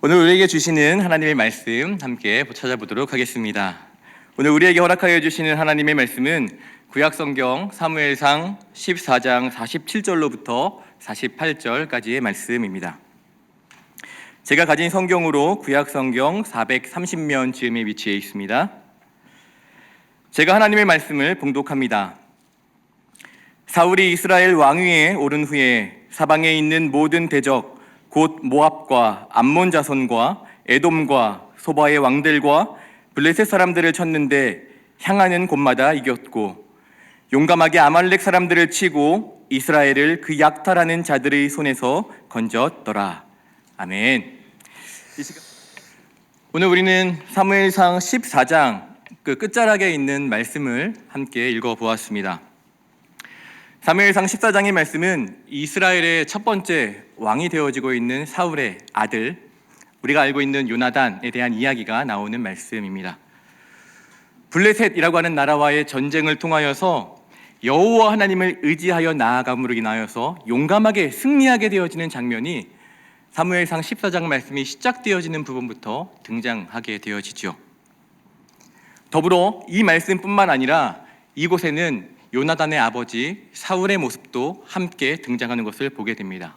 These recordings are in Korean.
오늘 우리에게 주시는 하나님의 말씀 함께 찾아보도록 하겠습니다. 오늘 우리에게 허락하여 주시는 하나님의 말씀은 구약성경 사무엘상 14장 47절로부터 48절까지의 말씀입니다. 제가 가진 성경으로 구약성경 430면 즈음에 위치해 있습니다. 제가 하나님의 말씀을 봉독합니다. 사울이 이스라엘 왕위에 오른 후에 사방에 있는 모든 대적 곧 모압과 암몬 자손과 에돔과 소바의 왕들과 블레셋 사람들을 쳤는데 향하는 곳마다 이겼고 용감하게 아말렉 사람들을 치고 이스라엘을 그 약탈하는 자들의 손에서 건졌더라. 아멘. 오늘 우리는 사무엘상 14장 그 끝자락에 있는 말씀을 함께 읽어보았습니다. 사무엘상 14장의 말씀은 이스라엘의 첫 번째 왕이 되어지고 있는 사울의 아들, 우리가 알고 있는 요나단에 대한 이야기가 나오는 말씀입니다. 블레셋이라고 하는 나라와의 전쟁을 통하여서 여호와 하나님을 의지하여 나아감으로 인하여서 용감하게 승리하게 되어지는 장면이 사무엘상 14장 말씀이 시작되어지는 부분부터 등장하게 되어지죠. 더불어 이 말씀뿐만 아니라 이곳에는 요나단의 아버지 사울의 모습도 함께 등장하는 것을 보게 됩니다.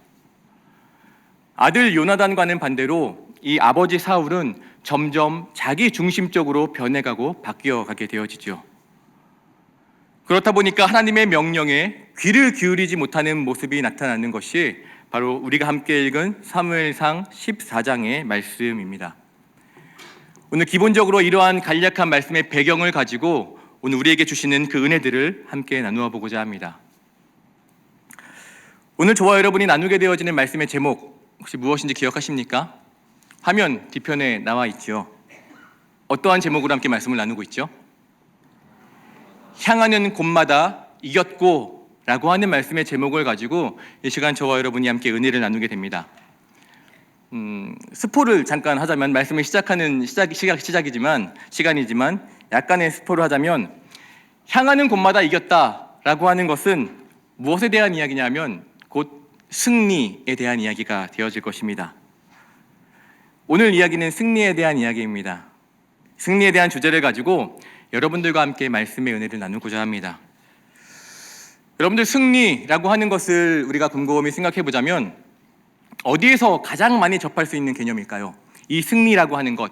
아들 요나단과는 반대로 이 아버지 사울은 점점 자기 중심적으로 변해가고 바뀌어가게 되어지죠. 그렇다 보니까 하나님의 명령에 귀를 기울이지 못하는 모습이 나타나는 것이 바로 우리가 함께 읽은 사무엘상 14장의 말씀입니다. 오늘 기본적으로 이러한 간략한 말씀의 배경을 가지고 오늘 우리에게 주시는 그 은혜들을 함께 나누어 보고자 합니다. 오늘 저와 여러분이 나누게 되어지는 말씀의 제목 혹시 무엇인지 기억하십니까? 화면 뒤편에 나와 있죠. 어떠한 제목으로 함께 말씀을 나누고 있죠? 향하는 곳마다 이겼고 라고 하는 말씀의 제목을 가지고 이 시간 저와 여러분이 함께 은혜를 나누게 됩니다. 스포를 잠깐 하자면 말씀을 시작하는 시간이지만 약간의 스포를 하자면 향하는 곳마다 이겼다라고 하는 것은 무엇에 대한 이야기냐면 곧 승리에 대한 이야기가 되어질 것입니다. 오늘 이야기는 승리에 대한 이야기입니다. 승리에 대한 주제를 가지고 여러분들과 함께 말씀의 은혜를 나누고자 합니다. 여러분들 승리라고 하는 것을 우리가 곰곰이 생각해 보자면 어디에서 가장 많이 접할 수 있는 개념일까요? 이 승리라고 하는 것.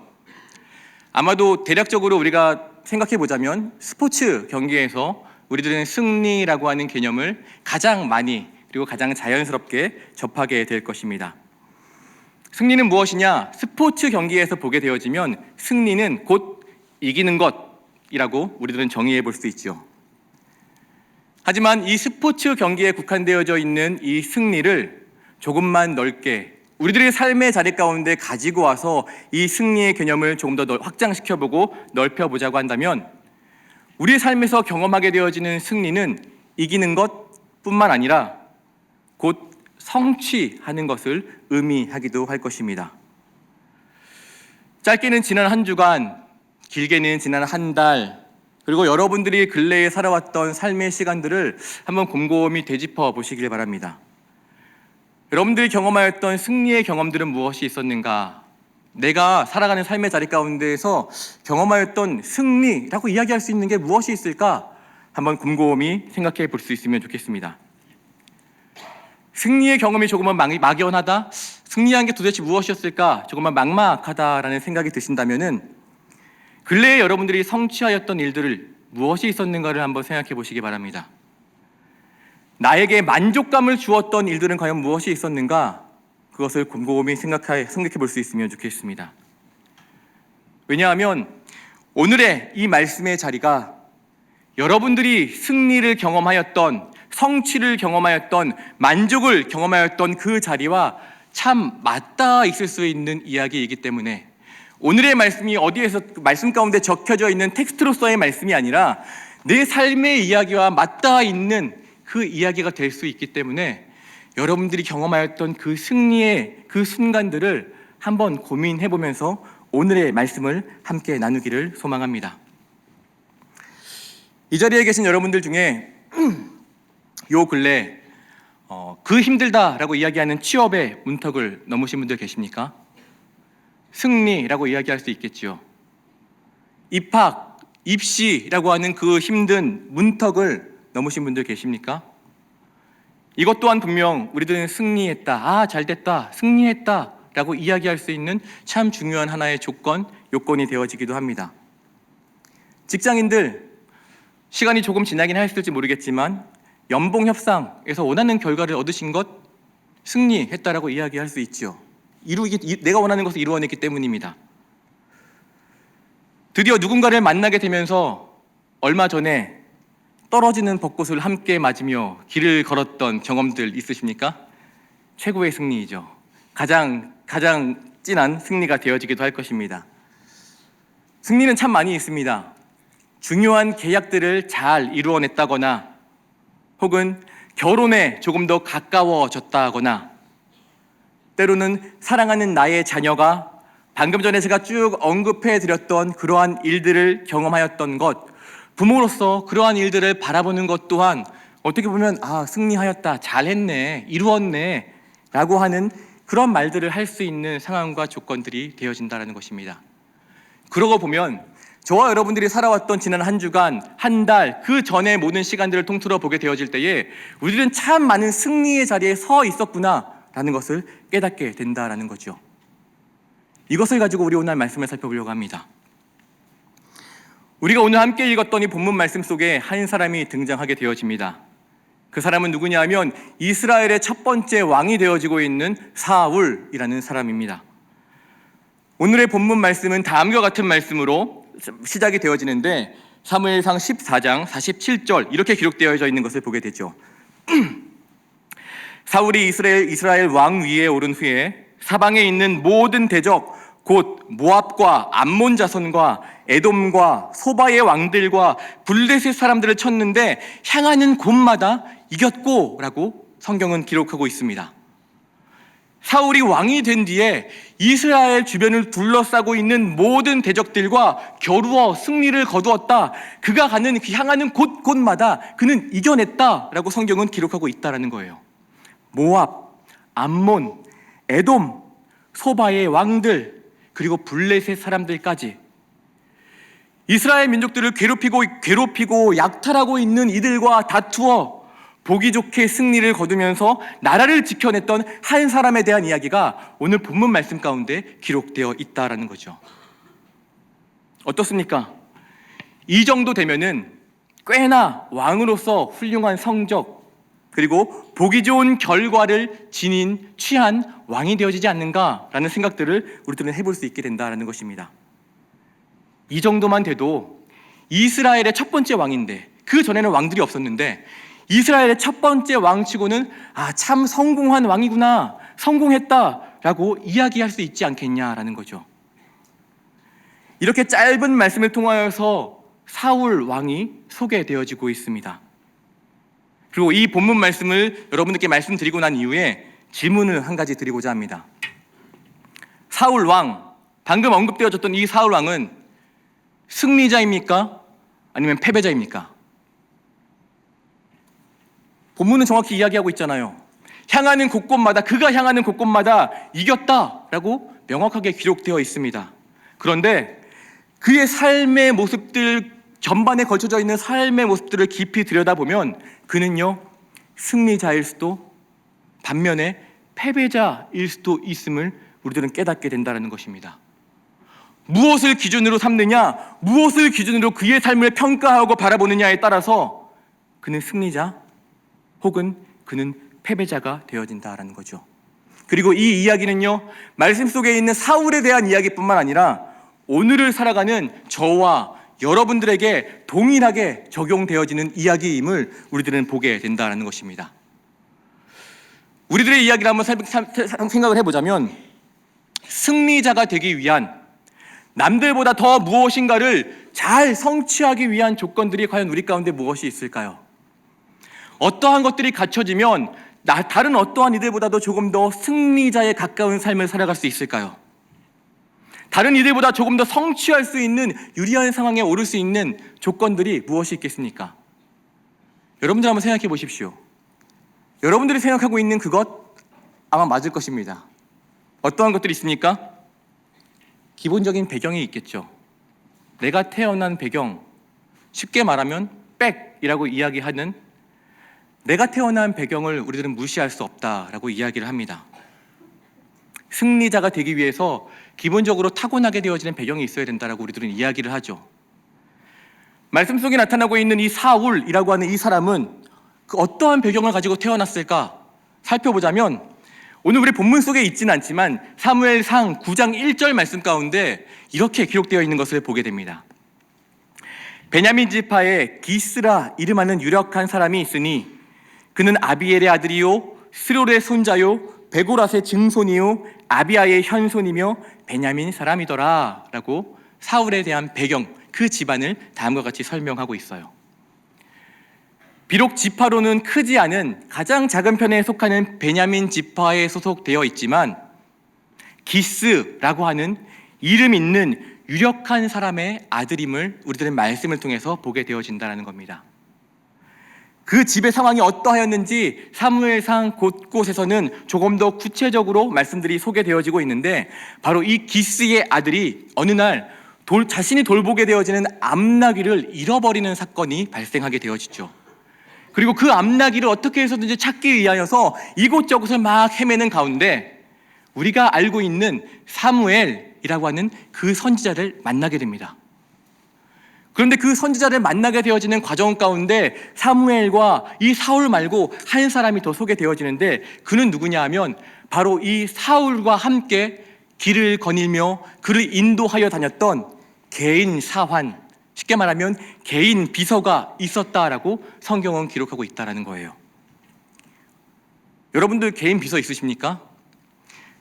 아마도 대략적으로 우리가 생각해 보자면 스포츠 경기에서 우리들은 승리라고 하는 개념을 가장 많이 그리고 가장 자연스럽게 접하게 될 것입니다. 승리는 무엇이냐? 스포츠 경기에서 보게 되어지면 승리는 곧 이기는 것이라고 우리들은 정의해 볼 수 있죠. 하지만 이 스포츠 경기에 국한되어져 있는 이 승리를 조금만 넓게 우리들의 삶의 자리 가운데 가지고 와서 이 승리의 개념을 조금 더 확장시켜보고 넓혀보자고 한다면 우리의 삶에서 경험하게 되어지는 승리는 이기는 것뿐만 아니라 곧 성취하는 것을 의미하기도 할 것입니다. 짧게는 지난 한 주간, 길게는 지난 한 달, 그리고 여러분들이 근래에 살아왔던 삶의 시간들을 한번 곰곰이 되짚어 보시길 바랍니다. 여러분들이 경험하였던 승리의 경험들은 무엇이 있었는가? 내가 살아가는 삶의 자리 가운데에서 경험하였던 승리라고 이야기할 수 있는 게 무엇이 있을까? 한번 곰곰이 생각해 볼 수 있으면 좋겠습니다. 승리의 경험이 조금은 막연하다? 승리한 게 도대체 무엇이었을까? 조금만 막막하다라는 생각이 드신다면은 근래에 여러분들이 성취하였던 일들을 무엇이 있었는가를 한번 생각해 보시기 바랍니다. 나에게 만족감을 주었던 일들은 과연 무엇이 있었는가? 그것을 곰곰이 생각해 볼 수 있으면 좋겠습니다. 왜냐하면 오늘의 이 말씀의 자리가 여러분들이 승리를 경험하였던, 성취를 경험하였던, 만족을 경험하였던 그 자리와 참 맞닿아 있을 수 있는 이야기이기 때문에 오늘의 말씀이 어디에서 말씀 가운데 적혀져 있는 텍스트로서의 말씀이 아니라 내 삶의 이야기와 맞닿아 있는 그 이야기가 될 수 있기 때문에 여러분들이 경험하였던 그 승리의 그 순간들을 한번 고민해 보면서 오늘의 말씀을 함께 나누기를 소망합니다. 이 자리에 계신 여러분들 중에 요 근래 그 힘들다라고 이야기하는 취업의 문턱을 넘으신 분들 계십니까? 승리라고 이야기할 수 있겠지요. 입학, 입시라고 하는 그 힘든 문턱을 넘으신 분들 계십니까? 이것 또한 분명 우리들은 승리했다, 잘됐다, 승리했다 라고 이야기할 수 있는 참 중요한 하나의 요건이 되어지기도 합니다. 직장인들, 시간이 조금 지나긴 했을지 모르겠지만 연봉 협상에서 원하는 결과를 얻으신 것, 승리했다라고 이야기할 수 있지요. 내가 원하는 것을 이루어냈기 때문입니다. 드디어 누군가를 만나게 되면서 얼마 전에 떨어지는 벚꽃을 함께 맞으며 길을 걸었던 경험들 있으십니까? 최고의 승리이죠. 가장 진한 승리가 되어지기도 할 것입니다. 승리는 참 많이 있습니다. 중요한 계약들을 잘 이루어냈다거나, 혹은 결혼에 조금 더 가까워졌다거나, 때로는 사랑하는 나의 자녀가 방금 전에 제가 쭉 언급해 드렸던 그러한 일들을 경험하였던 것, 부모로서 그러한 일들을 바라보는 것 또한 어떻게 보면 승리하였다, 잘했네, 이루었네 라고 하는 그런 말들을 할 수 있는 상황과 조건들이 되어진다는 것입니다. 그러고 보면 저와 여러분들이 살아왔던 지난 한 주간, 한 달, 그 전의 모든 시간들을 통틀어 보게 되어질 때에 우리들은 참 많은 승리의 자리에 서 있었구나라는 것을 깨닫게 된다라는 거죠. 이것을 가지고 우리 오늘 말씀을 살펴보려고 합니다. 우리가 오늘 함께 읽었던 이 본문 말씀 속에 한 사람이 등장하게 되어집니다. 그 사람은 누구냐 하면 이스라엘의 첫 번째 왕이 되어지고 있는 사울이라는 사람입니다. 오늘의 본문 말씀은 다음과 같은 말씀으로 시작이 되어지는데 사무엘상 14장 47절 이렇게 기록되어져 있는 것을 보게 되죠. 사울이 이스라엘 왕 위에 오른 후에 사방에 있는 모든 대적 곧 모압과 암몬 자손과 에돔과 소바의 왕들과 블레셋 사람들을 쳤는데 향하는 곳마다 이겼고 라고 성경은 기록하고 있습니다. 사울이 왕이 된 뒤에 이스라엘 주변을 둘러싸고 있는 모든 대적들과 겨루어 승리를 거두었다. 그가 향하는 곳곳마다 그는 이겨냈다라고 성경은 기록하고 있다는 거예요. 모압, 암몬, 에돔, 소바의 왕들, 그리고 블레셋 사람들까지 이스라엘 민족들을 괴롭히고 약탈하고 있는 이들과 다투어 보기 좋게 승리를 거두면서 나라를 지켜냈던 한 사람에 대한 이야기가 오늘 본문 말씀 가운데 기록되어 있다라는 거죠. 어떻습니까? 이 정도 되면은 꽤나 왕으로서 훌륭한 성적 그리고 보기 좋은 결과를 취한 왕이 되어지지 않는가라는 생각들을 우리들은 해볼 수 있게 된다는 것입니다. 이 정도만 돼도 이스라엘의 첫 번째 왕인데, 그 전에는 왕들이 없었는데 이스라엘의 첫 번째 왕치고는 참 성공한 왕이구나, 성공했다라고 이야기할 수 있지 않겠냐라는 거죠. 이렇게 짧은 말씀을 통하여서 사울 왕이 소개되어지고 있습니다. 그리고 이 본문 말씀을 여러분들께 말씀드리고 난 이후에 질문을 한 가지 드리고자 합니다. 사울 왕, 방금 언급되어졌던 이 사울 왕은 승리자입니까? 아니면 패배자입니까? 본문은 정확히 이야기하고 있잖아요. 그가 향하는 곳곳마다 이겼다라고 명확하게 기록되어 있습니다. 그런데 그의 삶의 모습들, 전반에 걸쳐져 있는 삶의 모습들을 깊이 들여다보면 그는요, 승리자일 수도 반면에 패배자일 수도 있음을 우리들은 깨닫게 된다는 것입니다. 무엇을 기준으로 삼느냐, 무엇을 기준으로 그의 삶을 평가하고 바라보느냐에 따라서 그는 승리자 혹은 그는 패배자가 되어진다는 거죠. 그리고 이 이야기는요, 말씀 속에 있는 사울에 대한 이야기뿐만 아니라 오늘을 살아가는 저와 여러분들에게 동일하게 적용되어지는 이야기임을 우리들은 보게 된다는 것입니다. 우리들의 이야기를 한번 생각을 해보자면, 승리자가 되기 위한, 남들보다 더 무엇인가를 잘 성취하기 위한 조건들이 과연 우리 가운데 무엇이 있을까요? 어떠한 것들이 갖춰지면 다른 어떠한 이들보다도 조금 더 승리자에 가까운 삶을 살아갈 수 있을까요? 다른 이들보다 조금 더 성취할 수 있는 유리한 상황에 오를 수 있는 조건들이 무엇이 있겠습니까? 여러분들 한번 생각해 보십시오. 여러분들이 생각하고 있는 그것 아마 맞을 것입니다. 어떠한 것들이 있습니까? 기본적인 배경이 있겠죠. 내가 태어난 배경, 쉽게 말하면 백이라고 이야기하는 내가 태어난 배경을 우리들은 무시할 수 없다라고 이야기를 합니다. 승리자가 되기 위해서 기본적으로 타고나게 되어지는 배경이 있어야 된다라고 우리들은 이야기를 하죠. 말씀 속에 나타나고 있는 이 사울이라고 하는 이 사람은 그 어떠한 배경을 가지고 태어났을까 살펴보자면, 오늘 우리 본문 속에 있지는 않지만 사무엘상 9장 1절 말씀 가운데 이렇게 기록되어 있는 것을 보게 됩니다. 베냐민 지파에 기스라 이름하는 유력한 사람이 있으니 그는 아비엘의 아들이요 스롤의 손자요 베고랏의 증손이요 아비아의 현손이며 베냐민 사람이더라 라고 사울에 대한 배경, 그 집안을 다음과 같이 설명하고 있어요. 비록 지파로는 크지 않은 가장 작은 편에 속하는 베냐민 지파에 소속되어 있지만 기스라고 하는 이름 있는 유력한 사람의 아들임을 우리들은 말씀을 통해서 보게 되어진다는 겁니다. 그 집의 상황이 어떠하였는지 사무엘상 곳곳에서는 조금 더 구체적으로 말씀들이 소개되어지고 있는데, 바로 이 기스의 아들이 어느 날 자신이 돌보게 되어지는 암나귀를 잃어버리는 사건이 발생하게 되어지죠. 그리고 그 암나귀를 어떻게 해서든지 찾기 위하여서 이곳저곳을 막 헤매는 가운데 우리가 알고 있는 사무엘이라고 하는 그 선지자를 만나게 됩니다. 그런데 그 선지자를 만나게 되어지는 과정 가운데 사무엘과 이 사울 말고 한 사람이 더 소개되어지는데, 그는 누구냐 하면 바로 이 사울과 함께 길을 거닐며 그를 인도하여 다녔던 개인 사환, 쉽게 말하면 개인 비서가 있었다라고 성경은 기록하고 있다는 거예요. 여러분들 개인 비서 있으십니까?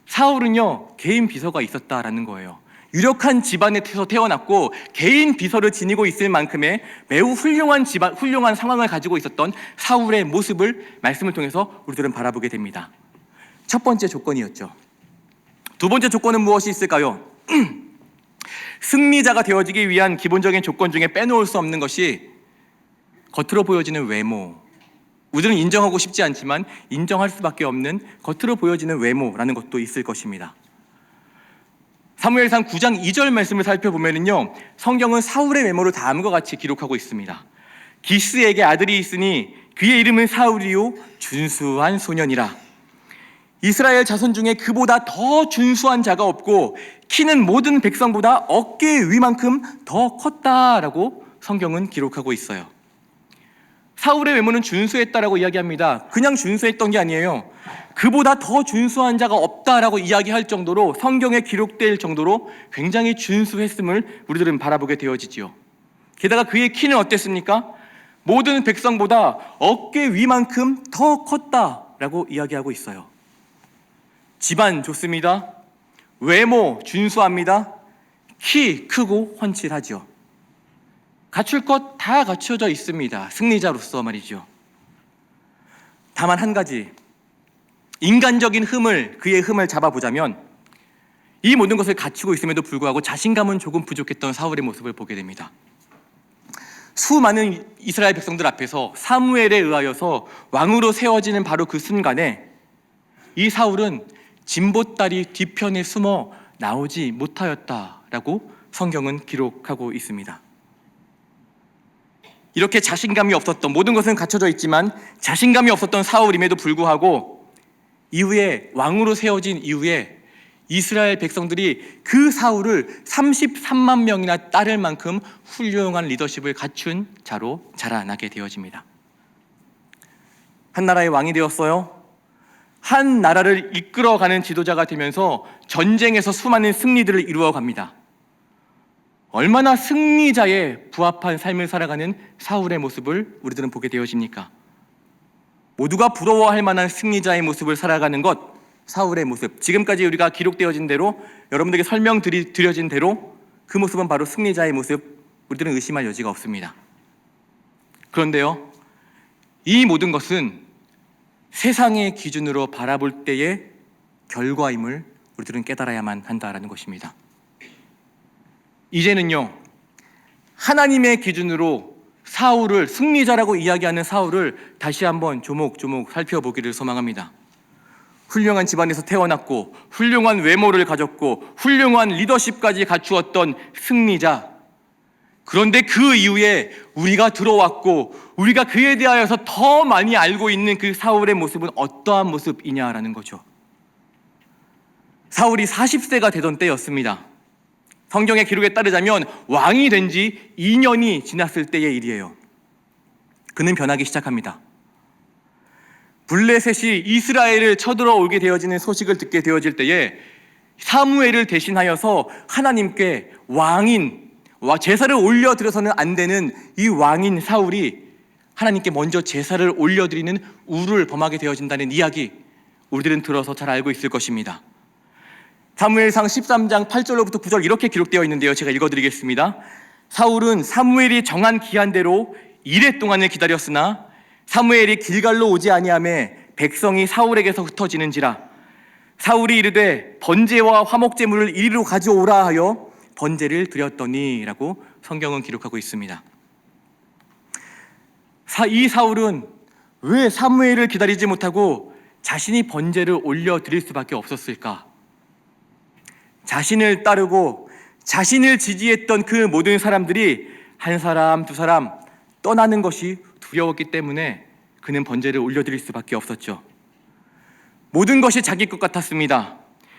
사울은요, 개인 비서가 있었다라는 거예요. 유력한 집안에서 태어났고 개인 비서를 지니고 있을 만큼의 매우 훌륭한 상황을 가지고 있었던 사울의 모습을 말씀을 통해서 우리들은 바라보게 됩니다. 첫 번째 조건이었죠. 두 번째 조건은 무엇이 있을까요? 승리자가 되어지기 위한 기본적인 조건 중에 빼놓을 수 없는 것이 겉으로 보여지는 외모. 우리들은 인정하고 싶지 않지만 인정할 수밖에 없는 겉으로 보여지는 외모라는 것도 있을 것입니다. 사무엘상 9장 2절 말씀을 살펴보면요, 성경은 사울의 외모를 다음과 같이 기록하고 있습니다. 기스에게 아들이 있으니 그의 이름은 사울이요 준수한 소년이라. 이스라엘 자손 중에 그보다 더 준수한 자가 없고 키는 모든 백성보다 어깨 위만큼 더 컸다라고 성경은 기록하고 있어요. 사울의 외모는 준수했다라고 이야기합니다. 그냥 준수했던 게 아니에요. 그보다 더 준수한 자가 없다라고 이야기할 정도로, 성경에 기록될 정도로 굉장히 준수했음을 우리들은 바라보게 되어지죠. 게다가 그의 키는 어땠습니까? 모든 백성보다 어깨 위만큼 더 컸다라고 이야기하고 있어요. 집안 좋습니다. 외모 준수합니다. 키 크고 훤칠하죠. 갖출 것 다 갖춰져 있습니다. 승리자로서 말이죠. 다만 한 가지, 인간적인 그의 흠을 잡아보자면 이 모든 것을 갖추고 있음에도 불구하고 자신감은 조금 부족했던 사울의 모습을 보게 됩니다. 수많은 이스라엘 백성들 앞에서 사무엘에 의하여서 왕으로 세워지는 바로 그 순간에 이 사울은 진보다리 뒤편에 숨어 나오지 못하였다라고 성경은 기록하고 있습니다. 이렇게 자신감이 없었던, 모든 것은 갖춰져 있지만 자신감이 없었던 사울임에도 불구하고 이후에 왕으로 세워진 이후에 이스라엘 백성들이 그 사울을 33만 명이나 따를 만큼 훌륭한 리더십을 갖춘 자로 자라나게 되어집니다. 한 나라의 왕이 되었어요. 한 나라를 이끌어가는 지도자가 되면서 전쟁에서 수많은 승리들을 이루어갑니다. 얼마나 승리자의 부합한 삶을 살아가는 사울의 모습을 우리들은 보게 되어집니까? 모두가 부러워할 만한 승리자의 모습을 살아가는 것, 사울의 모습, 지금까지 우리가 기록되어진 대로, 여러분들에게 설명드려진 대로 그 모습은 바로 승리자의 모습, 우리들은 의심할 여지가 없습니다. 그런데요, 이 모든 것은 세상의 기준으로 바라볼 때의 결과임을 우리들은 깨달아야만 한다라는 것입니다. 이제는요, 하나님의 기준으로 사울을, 승리자라고 이야기하는 사울을 다시 한번 조목조목 살펴보기를 소망합니다. 훌륭한 집안에서 태어났고 훌륭한 외모를 가졌고 훌륭한 리더십까지 갖추었던 승리자. 그런데 그 이후에 우리가 들어왔고 우리가 그에 대하여서 더 많이 알고 있는 그 사울의 모습은 어떠한 모습이냐라는 거죠. 사울이 40세가 되던 때였습니다. 성경의 기록에 따르자면 왕이 된 지 2년이 지났을 때의 일이에요. 그는 변하기 시작합니다. 블레셋이 이스라엘을 쳐들어오게 되어지는 소식을 듣게 되어질 때에 사무엘을 대신하여서 하나님께 제사를 올려드려서는 안 되는 이 왕인 사울이 하나님께 먼저 제사를 올려드리는 우를 범하게 되어진다는 이야기, 우리들은 들어서 잘 알고 있을 것입니다. 사무엘상 13장 8절로부터 9절 이렇게 기록되어 있는데요, 제가 읽어드리겠습니다. 사울은 사무엘이 정한 기한대로 이레 동안을 기다렸으나 사무엘이 길갈로 오지 아니하매 백성이 사울에게서 흩어지는지라. 사울이 이르되 번제와 화목제물을 이리로 가져오라 하여 번제를 드렸더니 라고 성경은 기록하고 있습니다. 이 사울은 왜 사무엘을 기다리지 못하고 자신이 번제를 올려드릴 수밖에 없었을까? 자신을 따르고 자신을 지지했던 그 모든 사람들이 한 사람 두 사람 떠나는 것이 두려웠기 때문에 그는 번제를 올려드릴 수밖에 없었죠. 모든 것이 자기 것 같았습니다.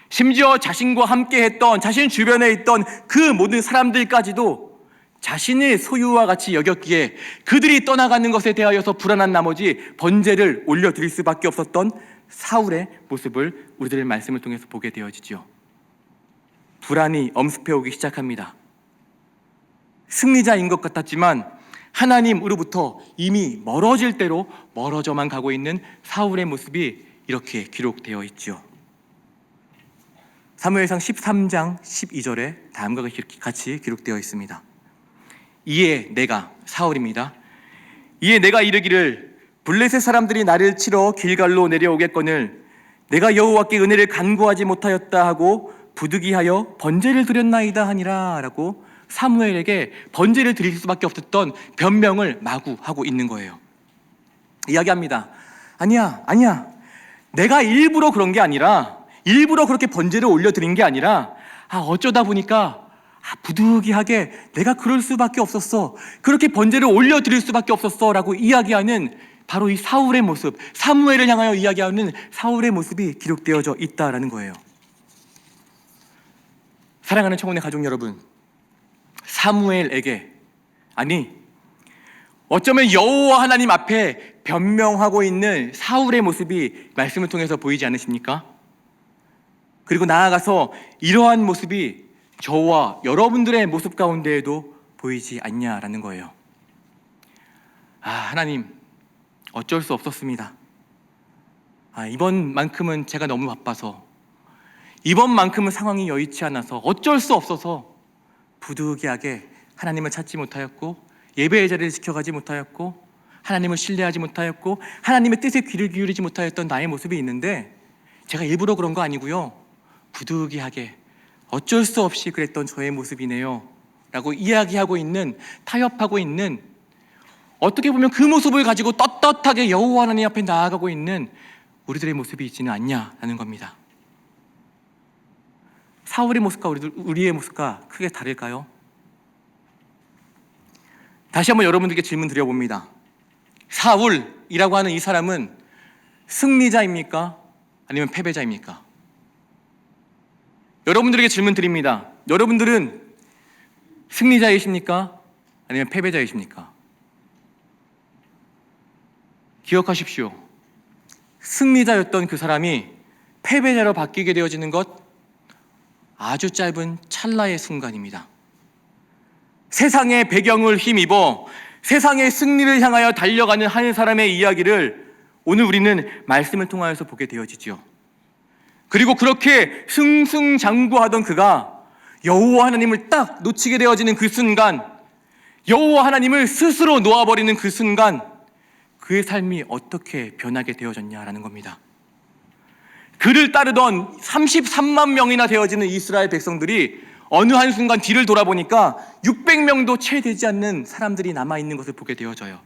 심지어 자신과 함께 했던, 자신 주변에 있던 그 모든 사람들까지도 자신의 소유와 같이 여겼기에 그들이 떠나가는 것에 대하여서 불안한 나머지 번제를 올려드릴 수밖에 없었던 사울의 모습을 우리들의 말씀을 통해서 보게 되어지죠. 불안이 엄습해오기 시작합니다. 승리자인 것 같았지만 하나님으로부터 이미 멀어질 대로 멀어져만 가고 있는 사울의 모습이 이렇게 기록되어 있죠. 사무엘상 13장 12절에 다음과 같이 기록되어 있습니다. 이에 내가, 사울입니다. 이에 내가 이르기를 블레셋 사람들이 나를 치러 길갈로 내려오겠거늘 내가 여호와께 은혜를 간구하지 못하였다 하고 부득이하여 번제를 드렸나이다 하니라 라고 사무엘에게 번제를 드릴 수밖에 없었던 변명을 마구 하고 있는 거예요. 이야기합니다. 아니야 내가 일부러 그런 게 아니라, 일부러 그렇게 번제를 올려드린 게 아니라 어쩌다 보니까 부득이하게 내가 그럴 수밖에 없었어, 그렇게 번제를 올려드릴 수밖에 없었어 라고 이야기하는 바로 이 사울의 모습, 사무엘을 향하여 이야기하는 사울의 모습이 기록되어져 있다라는 거예요. 사랑하는 청혼의 가족 여러분, 사무엘에게, 아니 어쩌면 여호와 하나님 앞에 변명하고 있는 사울의 모습이 말씀을 통해서 보이지 않으십니까? 그리고 나아가서 이러한 모습이 저와 여러분들의 모습 가운데에도 보이지 않냐라는 거예요. 하나님, 어쩔 수 없었습니다. 이번만큼은 제가 너무 바빠서, 이번만큼은 상황이 여의치 않아서, 어쩔 수 없어서 부득이하게 하나님을 찾지 못하였고, 예배의 자리를 지켜가지 못하였고, 하나님을 신뢰하지 못하였고, 하나님의 뜻에 귀를 기울이지 못하였던 나의 모습이 있는데, 제가 일부러 그런 거 아니고요, 부득이하게 어쩔 수 없이 그랬던 저의 모습이네요 라고 이야기하고 있는, 타협하고 있는, 어떻게 보면 그 모습을 가지고 떳떳하게 여호와 하나님 앞에 나아가고 있는 우리들의 모습이 있지는 않냐라는 겁니다. 사울의 모습과 우리의 모습과 크게 다를까요? 다시 한번 여러분들께 질문 드려봅니다. 사울이라고 하는 이 사람은 승리자입니까? 아니면 패배자입니까? 여러분들에게 질문 드립니다. 여러분들은 승리자이십니까? 아니면 패배자이십니까? 기억하십시오. 승리자였던 그 사람이 패배자로 바뀌게 되어지는 것 아주 짧은 찰나의 순간입니다. 세상의 배경을 힘입어 세상의 승리를 향하여 달려가는 한 사람의 이야기를 오늘 우리는 말씀을 통하여서 보게 되어지죠. 그리고 그렇게 승승장구하던 그가 여호와 하나님을 딱 놓치게 되어지는 그 순간, 여호와 하나님을 스스로 놓아버리는 그 순간, 그의 삶이 어떻게 변하게 되어졌냐라는 겁니다. 그를 따르던 33만 명이나 되어지는 이스라엘 백성들이 어느 한순간 뒤를 돌아보니까 600명도 채 되지 않는 사람들이 남아있는 것을 보게 되어져요.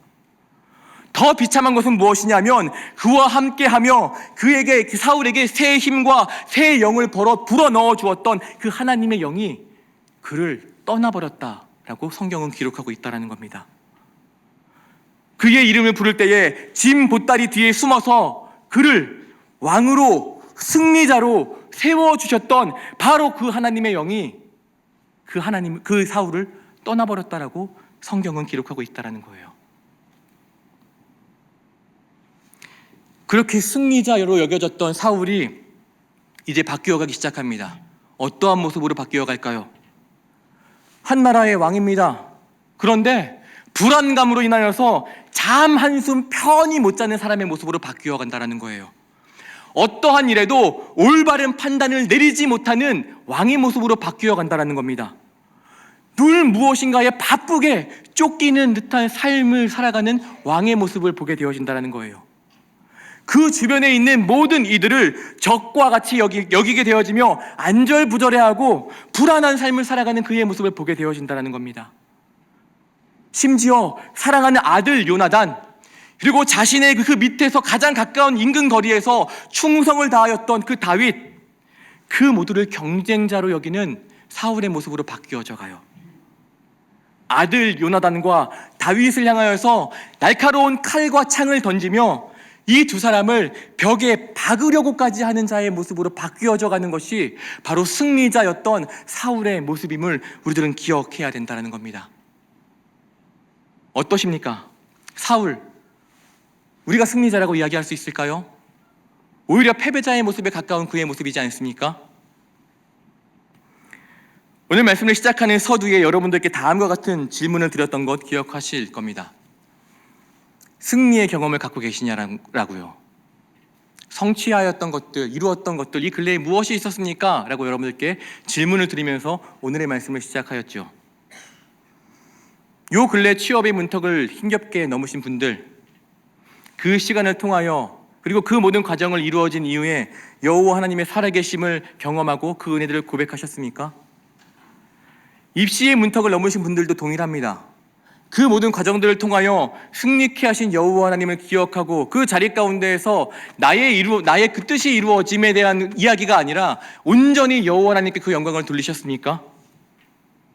더 비참한 것은 무엇이냐면 그와 함께하며 그에게 사울에게 새 힘과 새 영을 불어넣어 주었던 그 하나님의 영이 그를 떠나버렸다라고 성경은 기록하고 있다는 겁니다. 그의 이름을 부를 때에 짐 보따리 뒤에 숨어서 그를 왕으로 승리자로 세워주셨던 바로 그 하나님의 영이 그 사울을 떠나버렸다라고 성경은 기록하고 있다는 거예요. 그렇게 승리자로 여겨졌던 사울이 이제 바뀌어가기 시작합니다. 어떠한 모습으로 바뀌어갈까요? 한 나라의 왕입니다. 그런데 불안감으로 인하여서 잠 한숨 편히 못 자는 사람의 모습으로 바뀌어간다는 거예요. 어떠한 일에도 올바른 판단을 내리지 못하는 왕의 모습으로 바뀌어간다는 겁니다. 늘 무엇인가에 바쁘게 쫓기는 듯한 삶을 살아가는 왕의 모습을 보게 되어진다는 거예요. 그 주변에 있는 모든 이들을 적과 같이 여기게 되어지며 안절부절해하고 불안한 삶을 살아가는 그의 모습을 보게 되어진다는 겁니다. 심지어 사랑하는 아들 요나단, 그리고 자신의 그 밑에서 가장 가까운 인근 거리에서 충성을 다하였던 그 다윗, 그 모두를 경쟁자로 여기는 사울의 모습으로 바뀌어져 가요. 아들 요나단과 다윗을 향하여서 날카로운 칼과 창을 던지며 이 두 사람을 벽에 박으려고까지 하는 자의 모습으로 바뀌어져 가는 것이 바로 승리자였던 사울의 모습임을 우리들은 기억해야 된다는 겁니다. 어떠십니까? 사울, 우리가 승리자라고 이야기할 수 있을까요? 오히려 패배자의 모습에 가까운 그의 모습이지 않습니까? 오늘 말씀을 시작하는 서두에 여러분들께 다음과 같은 질문을 드렸던 것 기억하실 겁니다. 승리의 경험을 갖고 계시냐라고요. 성취하였던 것들, 이루었던 것들, 이 근래에 무엇이 있었습니까? 라고 여러분들께 질문을 드리면서 오늘의 말씀을 시작하였죠. 요 근래 취업의 문턱을 힘겹게 넘으신 분들, 그 시간을 통하여 그리고 그 모든 과정을 이루어진 이후에 여호와 하나님의 살아계심을 경험하고 그 은혜들을 고백하셨습니까? 입시의 문턱을 넘으신 분들도 동일합니다. 그 모든 과정들을 통하여 승리케 하신 여호와 하나님을 기억하고 그 자리 가운데에서 나의 그 뜻이 이루어짐에 대한 이야기가 아니라 온전히 여호와 하나님께 그 영광을 돌리셨습니까?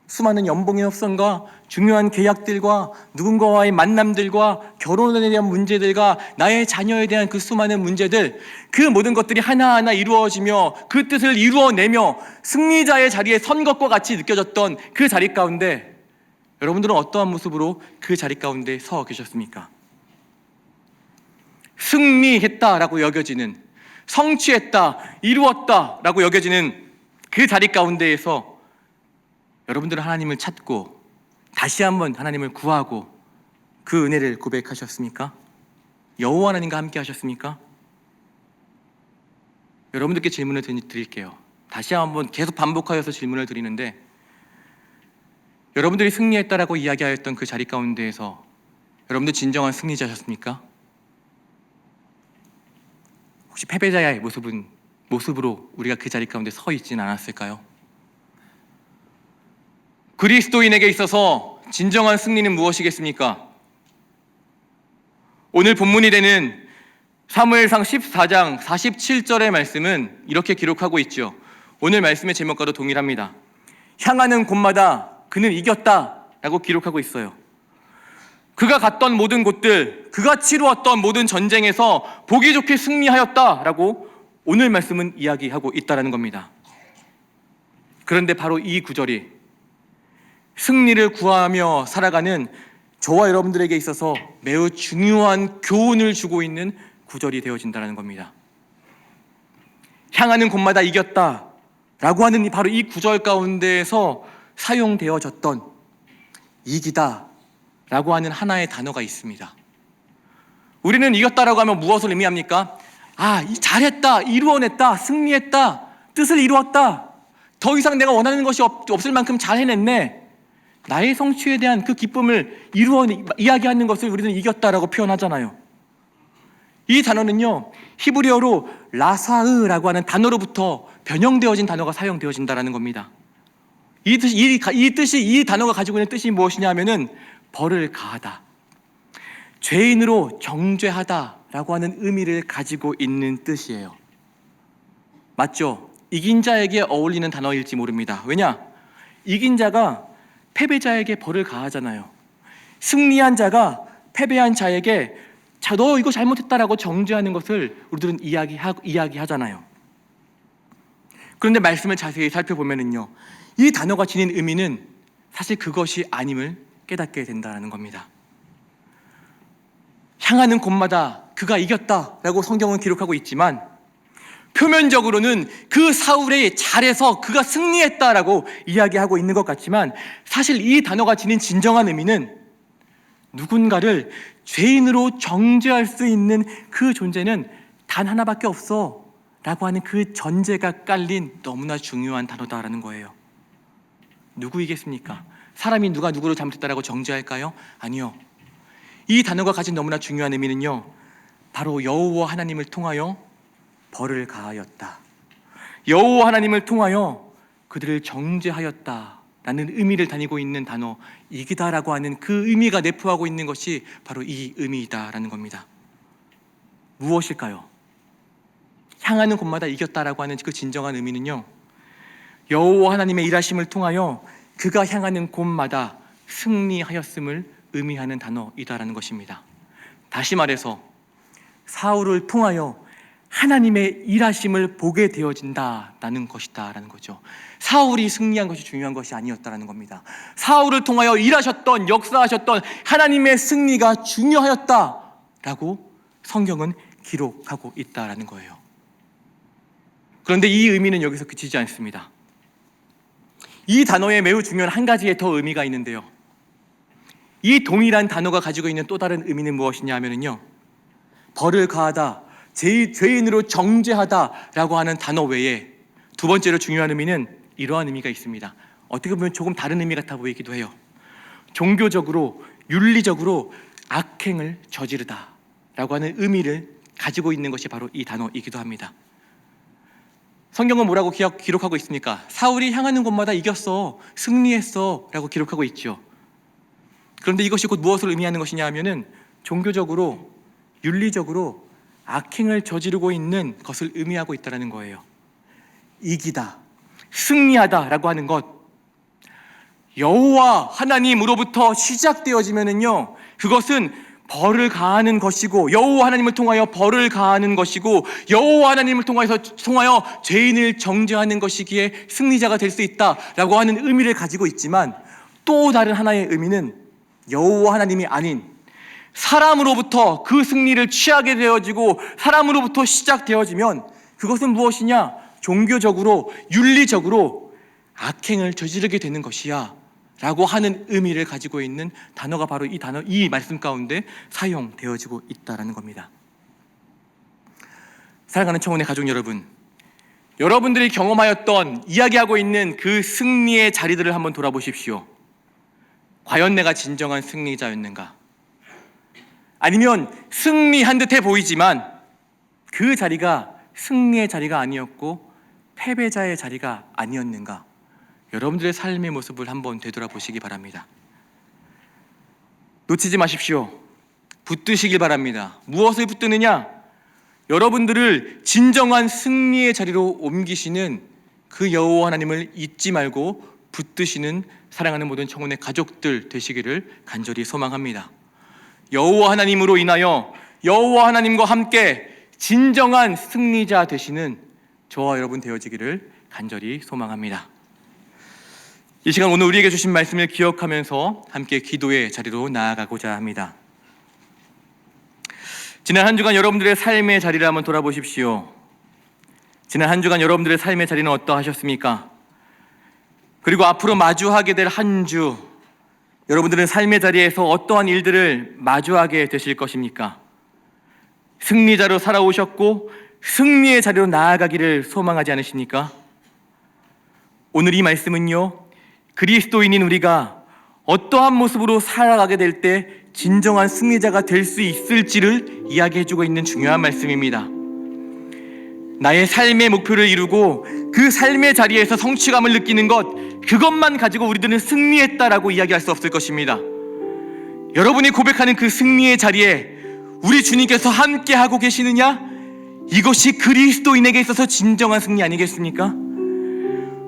수많은 연봉의 협상과 중요한 계약들과 누군가와의 만남들과 결혼에 대한 문제들과 나의 자녀에 대한 그 수많은 문제들, 그 모든 것들이 하나하나 이루어지며 그 뜻을 이루어내며 승리자의 자리에 선 것과 같이 느껴졌던 그 자리 가운데 여러분들은 어떠한 모습으로 그 자리 가운데 서 계셨습니까? 승리했다라고 여겨지는, 성취했다, 이루었다라고 여겨지는 그 자리 가운데에서 여러분들은 하나님을 찾고 다시 한번 하나님을 구하고 그 은혜를 고백하셨습니까? 여호와 하나님과 함께 하셨습니까? 여러분들께 질문을 드릴게요. 다시 한번 계속 반복하여서 질문을 드리는데, 여러분들이 승리했다라고 이야기하였던 그 자리 가운데에서 여러분들 진정한 승리자셨습니까? 혹시 패배자의 모습으로 우리가 그 자리 가운데 서 있지는 않았을까요? 그리스도인에게 있어서 진정한 승리는 무엇이겠습니까? 오늘 본문이 되는 사무엘상 14장 47절의 말씀은 이렇게 기록하고 있죠. 오늘 말씀의 제목과도 동일합니다. 향하는 곳마다 그는 이겼다라고 기록하고 있어요. 그가 갔던 모든 곳들, 그가 치루었던 모든 전쟁에서 보기 좋게 승리하였다라고 오늘 말씀은 이야기하고 있다는 겁니다. 그런데 바로 이 구절이 승리를 구하며 살아가는 저와 여러분들에게 있어서 매우 중요한 교훈을 주고 있는 구절이 되어진다는 겁니다. 향하는 곳마다 이겼다라고 하는 바로 이 구절 가운데에서 사용되어졌던 이기다라고 하는 하나의 단어가 있습니다. 우리는 이겼다라고 하면 무엇을 의미합니까? 잘했다, 이루어냈다, 승리했다, 뜻을 이루었다, 더 이상 내가 원하는 것이 없을 만큼 잘 해냈네, 나의 성취에 대한 그 기쁨을 이야기하는 것을 우리는 이겼다라고 표현하잖아요. 이 단어는요, 히브리어로 라사으라고 하는 단어로부터 변형되어진 단어가 사용되어진다는 겁니다. 이 단어가 가지고 있는 뜻이 무엇이냐 하면은 벌을 가하다, 죄인으로 정죄하다라고 하는 의미를 가지고 있는 뜻이에요. 맞죠? 이긴 자에게 어울리는 단어일지 모릅니다. 왜냐? 이긴 자가 패배자에게 벌을 가하잖아요. 승리한 자가 패배한 자에게 자, 너 이거 잘못했다라고 정죄하는 것을 우리들은 이야기하잖아요. 그런데 말씀을 자세히 살펴보면요, 이 단어가 지닌 의미는 사실 그것이 아님을 깨닫게 된다는 겁니다. 향하는 곳마다 그가 이겼다라고 성경은 기록하고 있지만 표면적으로는 그 사울의 잘해서 그가 승리했다라고 이야기하고 있는 것 같지만 사실 이 단어가 지닌 진정한 의미는 누군가를 죄인으로 정죄할 수 있는 그 존재는 단 하나밖에 없어 라고 하는 그 전제가 깔린 너무나 중요한 단어다라는 거예요. 누구이겠습니까? 사람이 누가 누구를 잘못했다라고 정죄할까요? 아니요. 이 단어가 가진 너무나 중요한 의미는요, 바로 여호와 하나님을 통하여 벌을 가하였다, 여호와 하나님을 통하여 그들을 정죄하였다 라는 의미를 다니고 있는 단어 이기다라고 하는 그 의미가 내포하고 있는 것이 바로 이 의미이다라는 겁니다. 무엇일까요? 향하는 곳마다 이겼다라고 하는 그 진정한 의미는요, 여호와 하나님의 일하심을 통하여 그가 향하는 곳마다 승리하였음을 의미하는 단어이다라는 것입니다. 다시 말해서 사울을 통하여 하나님의 일하심을 보게 되어진다라는 것이다라는 거죠. 사울이 승리한 것이 중요한 것이 아니었다라는 겁니다. 사울을 통하여 일하셨던, 역사하셨던 하나님의 승리가 중요하였다라고 성경은 기록하고 있다라는 거예요. 그런데 이 의미는 여기서 그치지 않습니다. 이 단어에 매우 중요한 한 가지의 더 의미가 있는데요, 이 동일한 단어가 가지고 있는 또 다른 의미는 무엇이냐 하면요, 벌을 가하다, 죄인으로 정죄하다라고 하는 단어 외에 두 번째로 중요한 의미는 이러한 의미가 있습니다. 어떻게 보면 조금 다른 의미 같아 보이기도 해요. 종교적으로, 윤리적으로 악행을 저지르다라고 하는 의미를 가지고 있는 것이 바로 이 단어이기도 합니다. 성경은 뭐라고 기록하고 있습니까? 사울이 향하는 곳마다 이겼어, 승리했어 라고 기록하고 있죠. 그런데 이것이 곧 무엇을 의미하는 것이냐 하면은 종교적으로, 윤리적으로 악행을 저지르고 있는 것을 의미하고 있다는 거예요. 이기다, 승리하다라고 하는 것, 여호와 하나님으로부터 시작되어지면은요, 그것은 벌을 가하는 것이고, 여호와 하나님을 통하여 벌을 가하는 것이고, 여호와 하나님을 통하여 죄인을 정죄하는 것이기에 승리자가 될 수 있다라고 하는 의미를 가지고 있지만, 또 다른 하나의 의미는 여호와 하나님이 아닌 사람으로부터 그 승리를 취하게 되어지고 사람으로부터 시작되어지면 그것은 무엇이냐? 종교적으로, 윤리적으로 악행을 저지르게 되는 것이야 라고 하는 의미를 가지고 있는 단어가 바로 이 말씀 가운데 사용되어지고 있다는 겁니다. 사랑하는 청혼의 가족 여러분, 여러분들이 경험하였던, 이야기하고 있는 그 승리의 자리들을 한번 돌아보십시오. 과연 내가 진정한 승리자였는가? 아니면 승리한 듯해 보이지만 그 자리가 승리의 자리가 아니었고 패배자의 자리가 아니었는가? 여러분들의 삶의 모습을 한번 되돌아보시기 바랍니다. 놓치지 마십시오. 붙드시길 바랍니다. 무엇을 붙드느냐? 여러분들을 진정한 승리의 자리로 옮기시는 그 여호와 하나님을 잊지 말고 붙드시는 사랑하는 모든 청혼의 가족들 되시기를 간절히 소망합니다. 여호와 하나님으로 인하여 여호와 하나님과 함께 진정한 승리자 되시는 저와 여러분 되어지기를 간절히 소망합니다. 이 시간 오늘 우리에게 주신 말씀을 기억하면서 함께 기도의 자리로 나아가고자 합니다. 지난 한 주간 여러분들의 삶의 자리를 한번 돌아보십시오. 지난 한 주간 여러분들의 삶의 자리는 어떠하셨습니까? 그리고 앞으로 마주하게 될 한 주, 여러분들은 삶의 자리에서 어떠한 일들을 마주하게 되실 것입니까? 승리자로 살아오셨고 승리의 자리로 나아가기를 소망하지 않으십니까? 오늘 이 말씀은요, 그리스도인인 우리가 어떠한 모습으로 살아가게 될 때 진정한 승리자가 될 수 있을지를 이야기해주고 있는 중요한 말씀입니다. 나의 삶의 목표를 이루고 그 삶의 자리에서 성취감을 느끼는 것, 그것만 가지고 우리들은 승리했다라고 이야기할 수 없을 것입니다. 여러분이 고백하는 그 승리의 자리에 우리 주님께서 함께하고 계시느냐? 이것이 그리스도인에게 있어서 진정한 승리 아니겠습니까?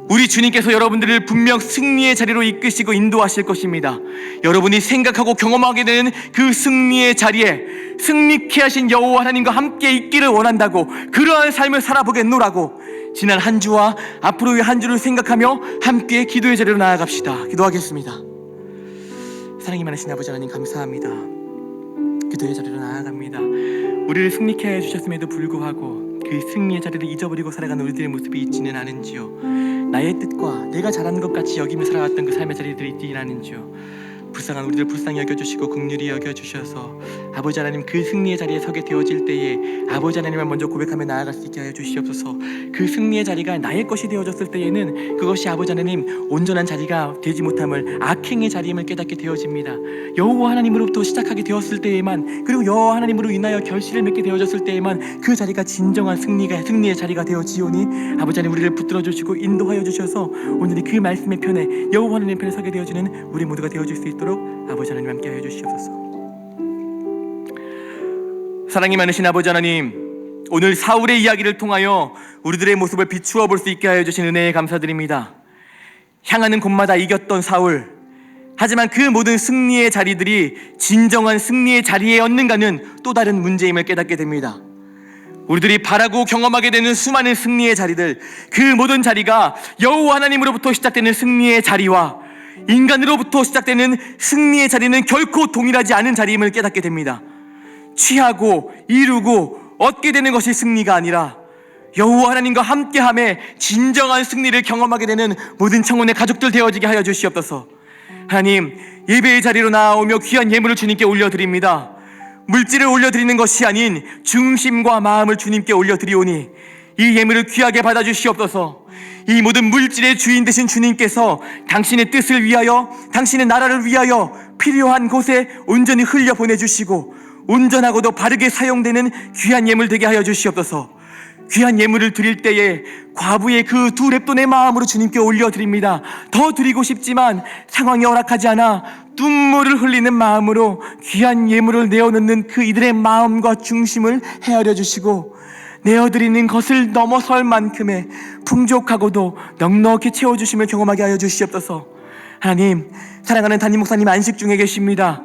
우리 주님께서 여러분들을 분명 승리의 자리로 이끄시고 인도하실 것입니다. 여러분이 생각하고 경험하게 되는 그 승리의 자리에 승리케 하신 여호와 하나님과 함께 있기를 원한다고, 그러한 삶을 살아보겠노라고 지난 한 주와 앞으로의 한 주를 생각하며 함께 기도의 자리로 나아갑시다. 기도하겠습니다. 사랑이 많으신 아버지 하나님, 감사합니다. 기도의 자리로 나아갑니다. 우리를 승리케 하여 주셨음에도 불구하고 그 승리의 자리를 잊어버리고 살아가는 우리들의 모습이 있지는 않은지요. 나의 뜻과 내가 잘하는 것 같이 여기며 살아왔던 그 삶의 자리들이 있지는 않은지요. 불쌍한 우리들 불쌍히 여겨주시고 긍휼히 여겨주셔서 아버지 하나님, 그 승리의 자리에 서게 되어질 때에 아버지 하나님을 먼저 고백하며 나아갈 수 있게 하여 주시옵소서. 그 승리의 자리가 나의 것이 되어졌을 때에는 그것이 아버지 하나님 온전한 자리가 되지 못함을, 악행의 자리임을 깨닫게 되어집니다. 여호와 하나님으로부터 시작하게 되었을 때에만, 그리고 여호와 하나님으로 인하여 결실을 맺게 되어졌을 때에만 그 자리가 진정한 승리의 자리가 되어지오니 아버지 하나님, 우리를 붙들어 주시고 인도하여 주셔서 오늘이 그 말씀의 편에 여호와 하나님 편에 서게 되어지는 우리 모두가 되어질 수 있도록 아버지 하나님 함께 하여 주시옵소서. 사랑이 많으신 아버지 하나님, 오늘 사울의 이야기를 통하여 우리들의 모습을 비추어 볼 수 있게 하여 주신 은혜에 감사드립니다. 향하는 곳마다 이겼던 사울, 하지만 그 모든 승리의 자리들이 진정한 승리의 자리에 얹는가는 또 다른 문제임을 깨닫게 됩니다. 우리들이 바라고 경험하게 되는 수많은 승리의 자리들, 그 모든 자리가 여호와 하나님으로부터 시작되는 승리의 자리와 인간으로부터 시작되는 승리의 자리는 결코 동일하지 않은 자리임을 깨닫게 됩니다. 취하고 이루고 얻게 되는 것이 승리가 아니라 여호와 하나님과 함께함에 진정한 승리를 경험하게 되는 모든 청혼의 가족들 되어지게 하여 주시옵소서. 하나님, 예배의 자리로 나아오며 귀한 예물을 주님께 올려드립니다. 물질을 올려드리는 것이 아닌 중심과 마음을 주님께 올려드리오니 이 예물을 귀하게 받아주시옵소서. 이 모든 물질의 주인 되신 주님께서 당신의 뜻을 위하여, 당신의 나라를 위하여 필요한 곳에 온전히 흘려 보내주시고 온전하고도 바르게 사용되는 귀한 예물 되게 하여 주시옵소서. 귀한 예물을 드릴 때에 과부의 그 두 렙돈의 마음으로 주님께 올려드립니다. 더 드리고 싶지만 상황이 허락하지 않아 눈물을 흘리는 마음으로 귀한 예물을 내어놓는 그 이들의 마음과 중심을 헤아려 주시고 내어드리는 것을 넘어설 만큼의 풍족하고도 넉넉히 채워주심을 경험하게 하여 주시옵소서. 하나님, 사랑하는 담임 목사님 안식 중에 계십니다.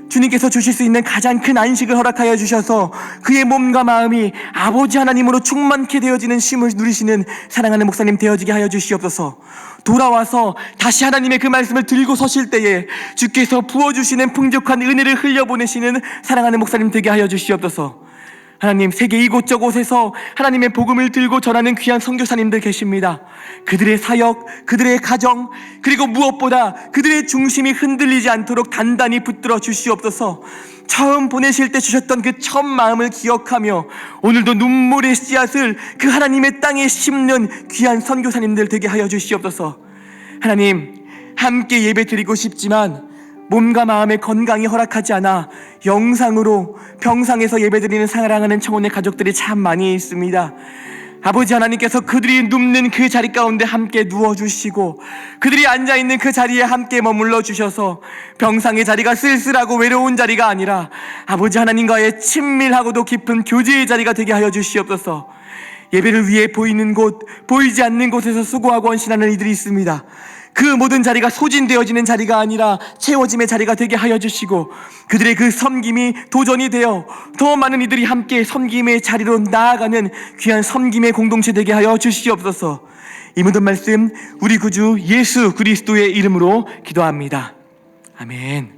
주님께서 주실 수 있는 가장 큰 안식을 허락하여 주셔서 그의 몸과 마음이 아버지 하나님으로 충만케 되어지는 쉼을 누리시는 사랑하는 목사님 되어지게 하여 주시옵소서. 돌아와서 다시 하나님의 그 말씀을 들고 서실 때에 주께서 부어주시는 풍족한 은혜를 흘려보내시는 사랑하는 목사님 되게 하여 주시옵소서. 하나님, 세계 이곳저곳에서 하나님의 복음을 들고 전하는 귀한 선교사님들 계십니다. 그들의 사역, 그들의 가정, 그리고 무엇보다 그들의 중심이 흔들리지 않도록 단단히 붙들어 주시옵소서. 처음 보내실 때 주셨던 그 첫 마음을 기억하며 오늘도 눈물의 씨앗을 그 하나님의 땅에 심는 귀한 선교사님들 되게 하여 주시옵소서. 하나님, 함께 예배 드리고 싶지만 몸과 마음의 건강이 허락하지 않아 영상으로 병상에서 예배드리는 사랑하는 청혼의 가족들이 참 많이 있습니다. 아버지 하나님께서 그들이 눕는 그 자리 가운데 함께 누워주시고 그들이 앉아있는 그 자리에 함께 머물러 주셔서 병상의 자리가 쓸쓸하고 외로운 자리가 아니라 아버지 하나님과의 친밀하고도 깊은 교제의 자리가 되게 하여 주시옵소서. 예배를 위해 보이는 곳, 보이지 않는 곳에서 수고하고 헌신하는 이들이 있습니다. 그 모든 자리가 소진되어지는 자리가 아니라 채워짐의 자리가 되게 하여 주시고 그들의 그 섬김이 도전이 되어 더 많은 이들이 함께 섬김의 자리로 나아가는 귀한 섬김의 공동체 되게 하여 주시옵소서. 이 모든 말씀 우리 구주 예수 그리스도의 이름으로 기도합니다. 아멘.